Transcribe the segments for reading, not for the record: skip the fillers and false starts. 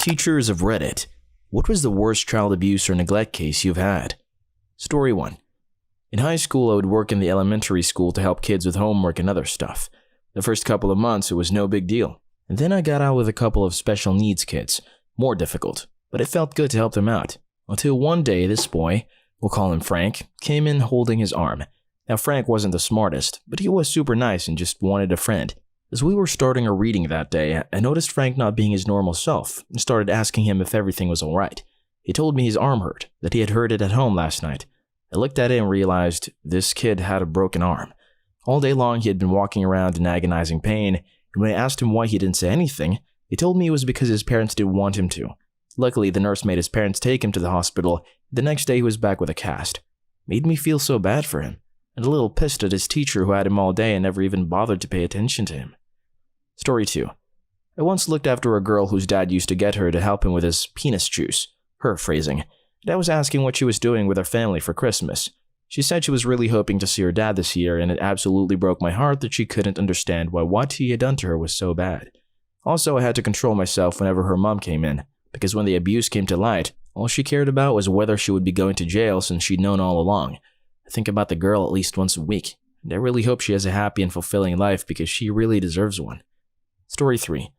Teachers of Reddit, what was the worst child abuse or neglect case you've had? Story 1. In high school, I would work in the elementary school to help kids with homework and other stuff. The first couple of months, it was no big deal. And then I got out with a couple of special needs kids. More difficult, but it felt good to help them out. Until one day, this boy, we'll call him Frank, came in holding his arm. Now, Frank wasn't the smartest, but he was super nice and just wanted a friend. As we were starting our reading that day, I noticed Frank not being his normal self and started asking him if everything was alright. He told me his arm hurt, that he had hurt it at home last night. I looked at it and realized this kid had a broken arm. All day long he had been walking around in agonizing pain, and when I asked him why he didn't say anything, he told me it was because his parents didn't want him to. Luckily, the nurse made his parents take him to the hospital. The next day he was back with a cast. Made me feel so bad for him, and a little pissed at his teacher who had him all day and never even bothered to pay attention to him. Story 2. I once looked after a girl whose dad used to get her to help him with his penis juice, her phrasing, and I was asking what she was doing with her family for Christmas. She said she was really hoping to see her dad this year, and it absolutely broke my heart that she couldn't understand why what he had done to her was so bad. Also, I had to control myself whenever her mom came in, because when the abuse came to light, all she cared about was whether she would be going to jail since she'd known all along. I think about the girl at least once a week, and I really hope she has a happy and fulfilling life because she really deserves one. Story 3.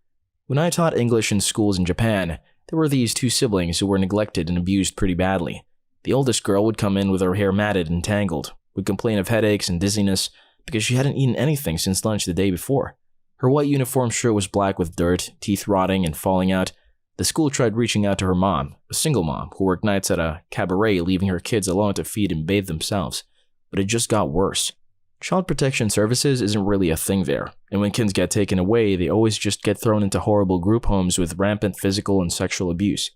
When I taught English in schools in Japan, there were these two siblings who were neglected and abused pretty badly. The oldest girl would come in with her hair matted and tangled, would complain of headaches and dizziness because she hadn't eaten anything since lunch the day before. Her white uniform shirt was black with dirt, teeth rotting and falling out. The school tried reaching out to her mom, a single mom who worked nights at a cabaret, leaving her kids alone to feed and bathe themselves. But it just got worse. Child protection services isn't really a thing there, and when kids get taken away, they always just get thrown into horrible group homes with rampant physical and sexual abuse.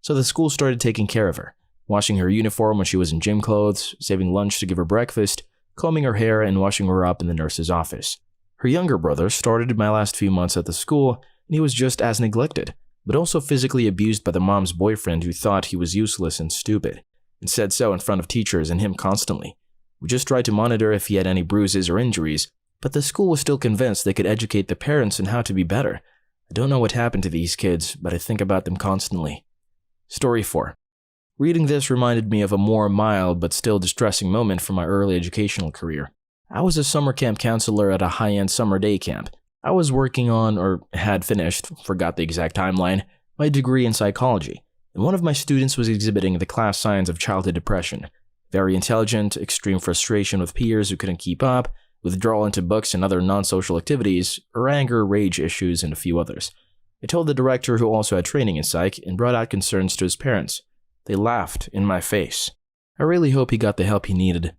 So the school started taking care of her, washing her uniform when she was in gym clothes, saving lunch to give her breakfast, combing her hair, and washing her up in the nurse's office. Her younger brother started my last few months at the school, and he was just as neglected, but also physically abused by the mom's boyfriend who thought he was useless and stupid, and said so in front of teachers and him constantly. We just tried to monitor if he had any bruises or injuries, but the school was still convinced they could educate the parents on how to be better. I don't know what happened to these kids, but I think about them constantly. Story 4. Reading this reminded me of a more mild but still distressing moment from my early educational career. I was a summer camp counselor at a high-end summer day camp. I was working on, or had finished, forgot the exact timeline, my degree in psychology, and one of my students was exhibiting the class signs of childhood depression. Very intelligent, extreme frustration with peers who couldn't keep up, withdrawal into books and other non-social activities, or anger, rage issues, and a few others. I told the director, who also had training in psych, and brought out concerns to his parents. They laughed in my face. I really hope he got the help he needed.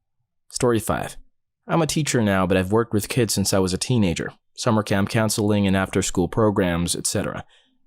Story 5. I'm a teacher now, but I've worked with kids since I was a teenager. Summer camp counseling and after-school programs, etc.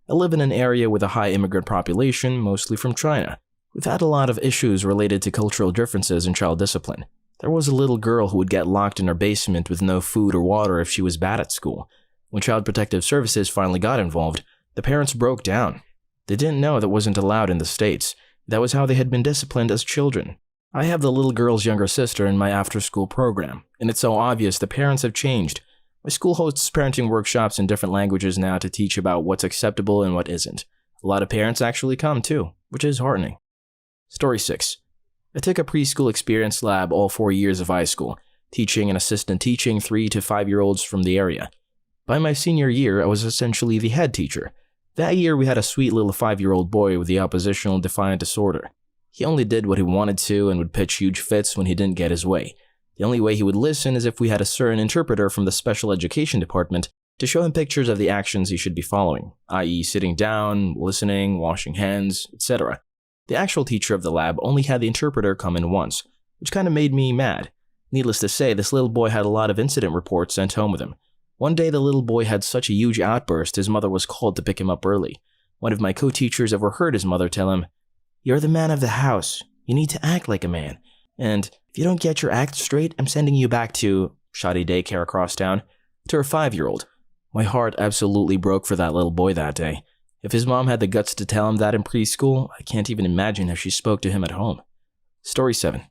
I live in an area with a high immigrant population, mostly from China. We've had a lot of issues related to cultural differences in child discipline. There was a little girl who would get locked in her basement with no food or water if she was bad at school. When Child Protective Services finally got involved, the parents broke down. They didn't know that wasn't allowed in the States. That was how they had been disciplined as children. I have the little girl's younger sister in my after-school program, and it's so obvious the parents have changed. My school hosts parenting workshops in different languages now to teach about what's acceptable and what isn't. A lot of parents actually come too, which is heartening. Story 6. I took a preschool experience lab all 4 years of high school, teaching and assistant teaching 3 to 5-year-olds from the area. By my senior year, I was essentially the head teacher. That year, we had a sweet little 5-year-old boy with the oppositional defiant disorder. He only did what he wanted to and would pitch huge fits when he didn't get his way. The only way he would listen is if we had a certain interpreter from the special education department to show him pictures of the actions he should be following, i.e. sitting down, listening, washing hands, etc. The actual teacher of the lab only had the interpreter come in once, which kind of made me mad. Needless to say, this little boy had a lot of incident reports sent home with him. One day, the little boy had such a huge outburst, his mother was called to pick him up early. One of my co-teachers overheard his mother tell him, "You're the man of the house. You need to act like a man. And if you don't get your act straight, I'm sending you back to shoddy daycare across town," to her 5-year-old. My heart absolutely broke for that little boy that day. If his mom had the guts to tell him that in preschool, I can't even imagine how she spoke to him at home. Story 7.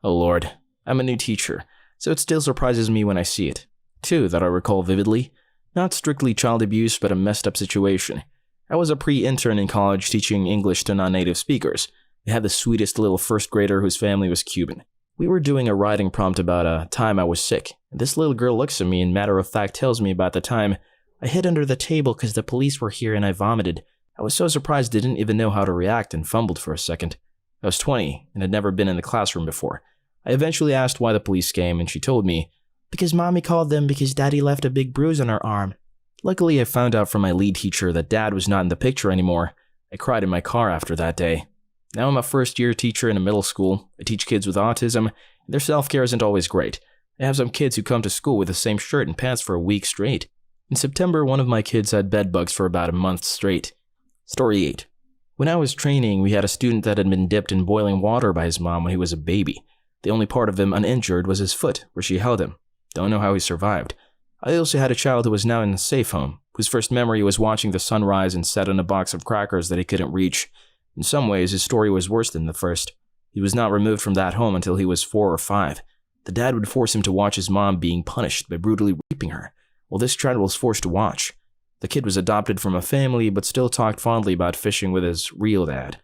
Oh Lord, I'm a new teacher, so it still surprises me when I see it. 2 that I recall vividly. Not strictly child abuse, but a messed up situation. I was a pre-intern in college teaching English to non-native speakers. I had the sweetest little first grader whose family was Cuban. We were doing a writing prompt about a time I was sick, and this little girl looks at me and matter-of-fact tells me about the time I hid under the table because the police were here and I vomited. I was so surprised I didn't even know how to react and fumbled for a second. I was 20 and had never been in the classroom before. I eventually asked why the police came and she told me, "Because mommy called them because daddy left a big bruise on her arm." Luckily, I found out from my lead teacher that dad was not in the picture anymore. I cried in my car after that day. Now I'm a first-year teacher in a middle school. I teach kids with autism, and their self-care isn't always great. I have some kids who come to school with the same shirt and pants for a week straight. In September, one of my kids had bed bugs for about a month straight. Story 8. When I was training, we had a student that had been dipped in boiling water by his mom when he was a baby. The only part of him uninjured was his foot, where she held him. Don't know how he survived. I also had a child who was now in a safe home, whose first memory was watching the sun rise and sat on a box of crackers that he couldn't reach. In some ways, his story was worse than the first. He was not removed from that home until he was 4 or 5. The dad would force him to watch his mom being punished by brutally raping her, while this child was forced to watch. The kid was adopted from a family, but still talked fondly about fishing with his real dad.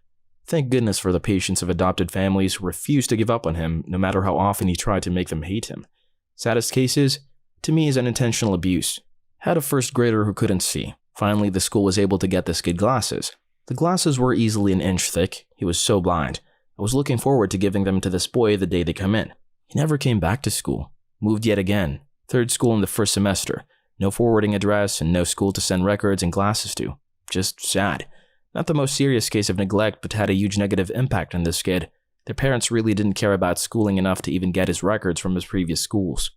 Thank goodness for the patience of adopted families who refused to give up on him, no matter how often he tried to make them hate him. Saddest cases, to me, is unintentional abuse. Had a first grader who couldn't see. Finally, the school was able to get this kid glasses. The glasses were easily an inch thick. He was so blind. I was looking forward to giving them to this boy the day they come in. He never came back to school. Moved yet again. Third school in the first semester. No forwarding address and no school to send records and glasses to. Just sad. Not the most serious case of neglect, but had a huge negative impact on this kid. Their parents really didn't care about schooling enough to even get his records from his previous schools.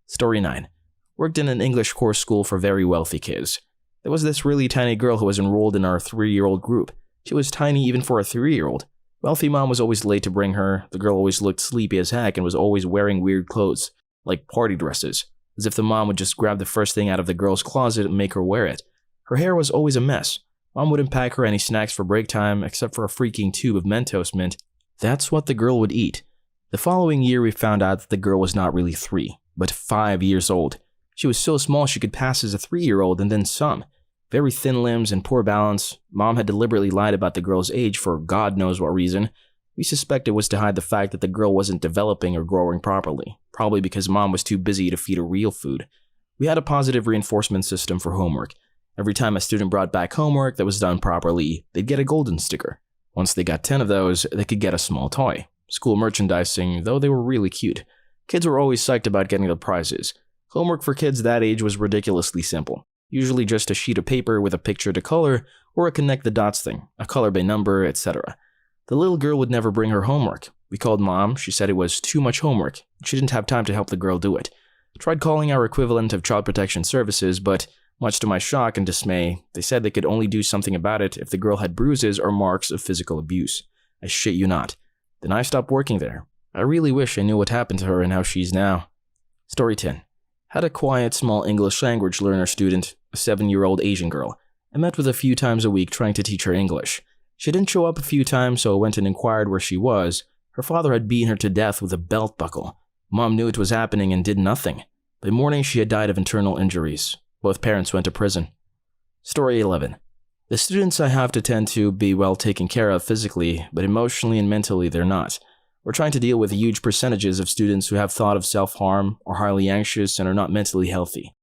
Story 9. Worked in an English course school for very wealthy kids. There was this really tiny girl who was enrolled in our 3-year-old group. She was tiny even for a 3-year-old. Wealthy mom was always late to bring her. The girl always looked sleepy as heck and was always wearing weird clothes, like party dresses, as if the mom would just grab the first thing out of the girl's closet and make her wear it. Her hair was always a mess. Mom wouldn't pack her any snacks for break time except for a freaking tube of Mentos mint. That's what the girl would eat. The following year we found out that the girl was not really 3, but 5 years old. She was so small she could pass as a 3-year-old and then some. Very thin limbs and poor balance. Mom had deliberately lied about the girl's age for God knows what reason. We suspect it was to hide the fact that the girl wasn't developing or growing properly, probably because mom was too busy to feed her real food. We had a positive reinforcement system for homework. Every time a student brought back homework that was done properly, they'd get a golden sticker. Once they got 10 of those, they could get a small toy. School merchandising, though they were really cute. Kids were always psyched about getting the prizes. Homework for kids that age was ridiculously simple. Usually just a sheet of paper with a picture to color, or a connect the dots thing, a color by number, etc. The little girl would never bring her homework. We called mom, she said it was too much homework. She didn't have time to help the girl do it. Tried calling our equivalent of Child Protection Services, but much to my shock and dismay, they said they could only do something about it if the girl had bruises or marks of physical abuse. I shit you not. Then I stopped working there. I really wish I knew what happened to her and how she's now. Story 10. Had a quiet, small English language learner student, a 7-year-old Asian girl. I met with a few times a week trying to teach her English. She didn't show up a few times, so I went and inquired where she was. Her father had beaten her to death with a belt buckle. Mom knew it was happening and did nothing. By morning, she had died of internal injuries. Both parents went to prison. Story 11. The students I have to tend to be well taken care of physically, but emotionally and mentally they're not. We're trying to deal with huge percentages of students who have thought of self-harm, are highly anxious, and are not mentally healthy.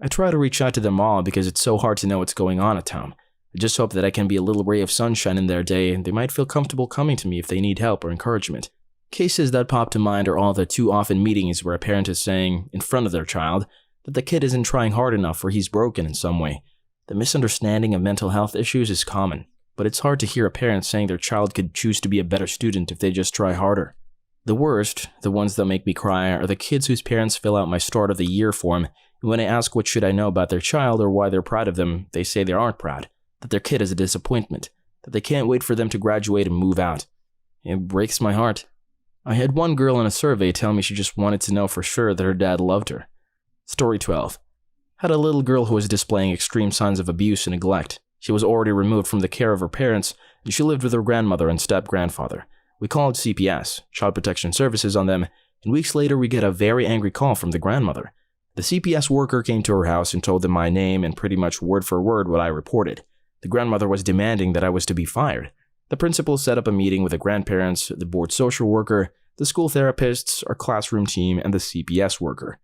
I try to reach out to them all because it's so hard to know what's going on at home. I just hope that I can be a little ray of sunshine in their day and they might feel comfortable coming to me if they need help or encouragement. Cases that pop to mind are all the too often meetings where a parent is saying, in front of their child, that the kid isn't trying hard enough or he's broken in some way. The misunderstanding of mental health issues is common, but it's hard to hear a parent saying their child could choose to be a better student if they just try harder. The worst, the ones that make me cry, are the kids whose parents fill out my start of the year form, and when I ask what should I know about their child or why they're proud of them, they say they aren't proud, that their kid is a disappointment, that they can't wait for them to graduate and move out. It breaks my heart. I had one girl in a survey tell me she just wanted to know for sure that her dad loved her. Story 12. Had a little girl who was displaying extreme signs of abuse and neglect. She was already removed from the care of her parents, and she lived with her grandmother and step-grandfather. We called CPS, Child Protection Services, on them, and weeks later we get a very angry call from the grandmother. The CPS worker came to her house and told them my name and pretty much word for word what I reported. The grandmother was demanding that I was to be fired. The principal set up a meeting with the grandparents, the board social worker, the school therapists, our classroom team, and the CPS worker.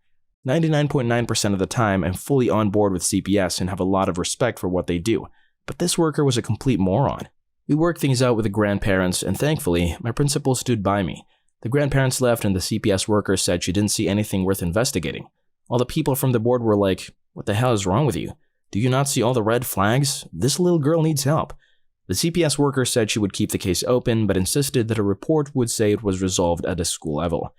99.9% of the time, I'm fully on board with CPS and have a lot of respect for what they do, but this worker was a complete moron. We worked things out with the grandparents, and thankfully, my principal stood by me. The grandparents left and the CPS worker said she didn't see anything worth investigating. All the people from the board were like, "What the hell is wrong with you? Do you not see all the red flags? This little girl needs help." The CPS worker said she would keep the case open, but insisted that a report would say it was resolved at a school level.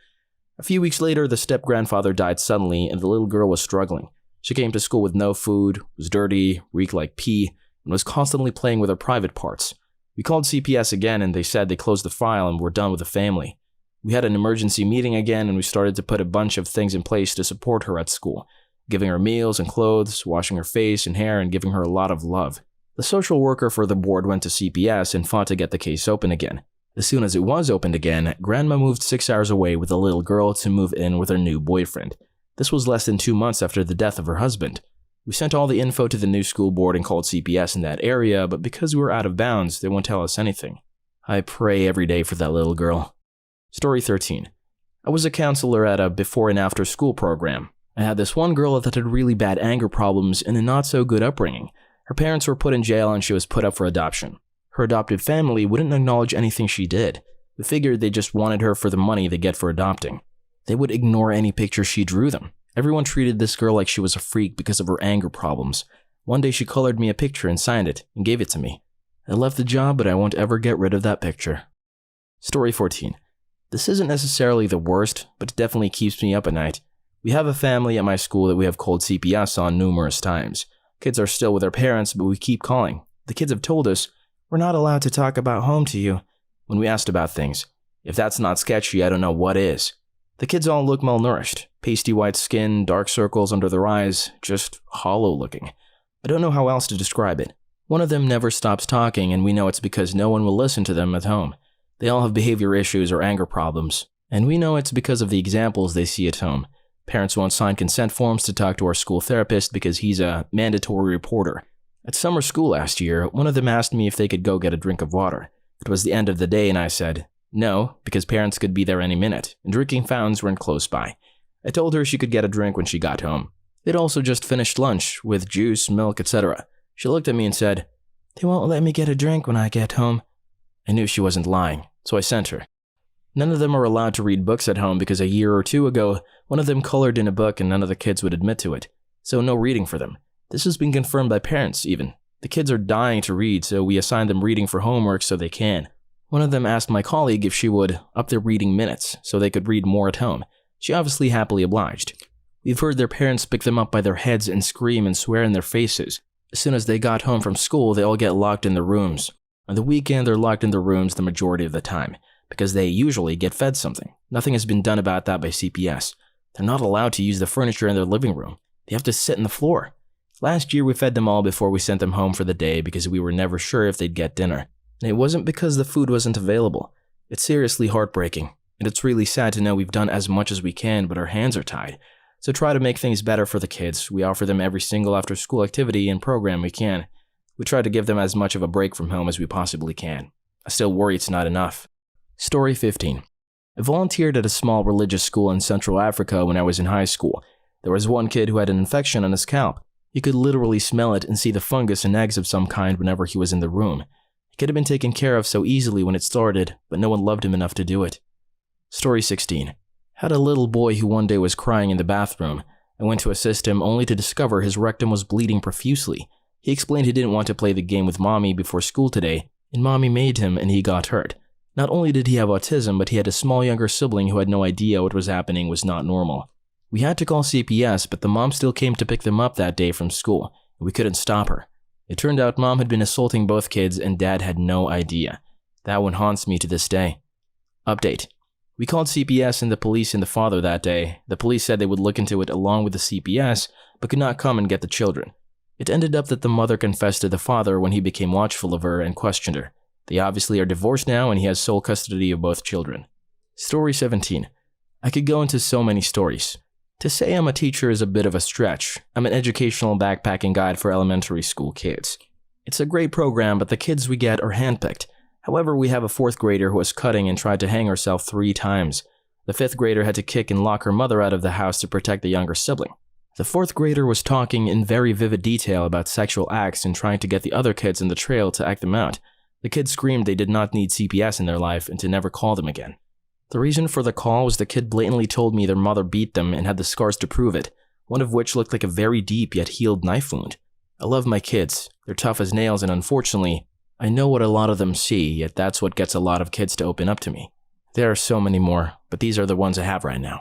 A few weeks later, the step-grandfather died suddenly and the little girl was struggling. She came to school with no food, was dirty, reeked like pee, and was constantly playing with her private parts. We called CPS again and they said they closed the file and were done with the family. We had an emergency meeting again and we started to put a bunch of things in place to support her at school, giving her meals and clothes, washing her face and hair, and giving her a lot of love. The social worker for the board went to CPS and fought to get the case open again. As soon as it was opened again, Grandma moved 6 hours away with the little girl to move in with her new boyfriend. This was less than 2 months after the death of her husband. We sent all the info to the new school board and called CPS in that area, but because we were out of bounds, they won't tell us anything. I pray every day for that little girl. Story 13. I was a counselor at a before and after school program. I had this one girl that had really bad anger problems and a not so good upbringing. Her parents were put in jail and she was put up for adoption. Her adopted family wouldn't acknowledge anything she did. We figured they just wanted her for the money they get for adopting. They would ignore any pictures she drew them. Everyone treated this girl like she was a freak because of her anger problems. One day she colored me a picture and signed it and gave it to me. I left the job, but I won't ever get rid of that picture. Story 14. This isn't necessarily the worst, but it definitely keeps me up at night. We have a family at my school that we have called CPS on numerous times. Kids are still with their parents, but we keep calling. The kids have told us, "We're not allowed to talk about home to you," when we asked about things. If that's not sketchy, I don't know what is. The kids all look malnourished. Pasty white skin, dark circles under their eyes, just hollow looking. I don't know how else to describe it. One of them never stops talking and we know it's because no one will listen to them at home. They all have behavior issues or anger problems. And we know it's because of the examples they see at home. Parents won't sign consent forms to talk to our school therapist because he's a mandatory reporter. At summer school last year, one of them asked me if they could go get a drink of water. It was the end of the day and I said, no, because parents could be there any minute, and drinking fountains weren't close by. I told her she could get a drink when she got home. They'd also just finished lunch, with juice, milk, etc. She looked at me and said, "They won't let me get a drink when I get home." I knew she wasn't lying, so I sent her. None of them are allowed to read books at home because a year or two ago, one of them colored in a book and none of the kids would admit to it. So no reading for them. This has been confirmed by parents, even. The kids are dying to read, so we assign them reading for homework so they can. One of them asked my colleague if she would up their reading minutes so they could read more at home. She obviously happily obliged. We've heard their parents pick them up by their heads and scream and swear in their faces. As soon as they got home from school, they all get locked in their rooms. On the weekend, they're locked in their rooms the majority of the time, because they usually get fed something. Nothing has been done about that by CPS. They're not allowed to use the furniture in their living room. They have to sit on the floor. Last year, we fed them all before we sent them home for the day because we were never sure if they'd get dinner. And it wasn't because the food wasn't available. It's seriously heartbreaking, and it's really sad to know we've done as much as we can, but our hands are tied. So try to make things better for the kids. We offer them every single after-school activity and program we can. We try to give them as much of a break from home as we possibly can. I still worry it's not enough. Story 15. I volunteered at a small religious school in Central Africa when I was in high school. There was one kid who had an infection on his scalp. You could literally smell it and see the fungus and eggs of some kind whenever he was in the room. He could have been taken care of so easily when it started, but no one loved him enough to do it. Story 16. Had a little boy who one day was crying in the bathroom. I went to assist him only to discover his rectum was bleeding profusely. He explained he didn't want to play the game with mommy before school today, and mommy made him and he got hurt. Not only did he have autism, but he had a small younger sibling who had no idea what was happening was not normal. We had to call CPS, but the mom still came to pick them up that day from school, and we couldn't stop her. It turned out mom had been assaulting both kids and dad had no idea. That one haunts me to this day. Update. We called CPS and the police and the father that day. The police said they would look into it along with the CPS, but could not come and get the children. It ended up that the mother confessed to the father when he became watchful of her and questioned her. They obviously are divorced now and he has sole custody of both children. Story 17. I could go into so many stories. To say I'm a teacher is a bit of a stretch. I'm an educational backpacking guide for elementary school kids. It's a great program, but the kids we get are handpicked. However, we have a 4th grader who was cutting and tried to hang herself 3 times. The 5th grader had to kick and lock her mother out of the house to protect the younger sibling. The 4th grader was talking in very vivid detail about sexual acts and trying to get the other kids in the trail to act them out. The kids screamed they did not need CPS in their life and to never call them again. The reason for the call was the kid blatantly told me their mother beat them and had the scars to prove it, one of which looked like a very deep yet healed knife wound. I love my kids. They're tough as nails, and unfortunately, I know what a lot of them see, yet that's what gets a lot of kids to open up to me. There are so many more, but these are the ones I have right now.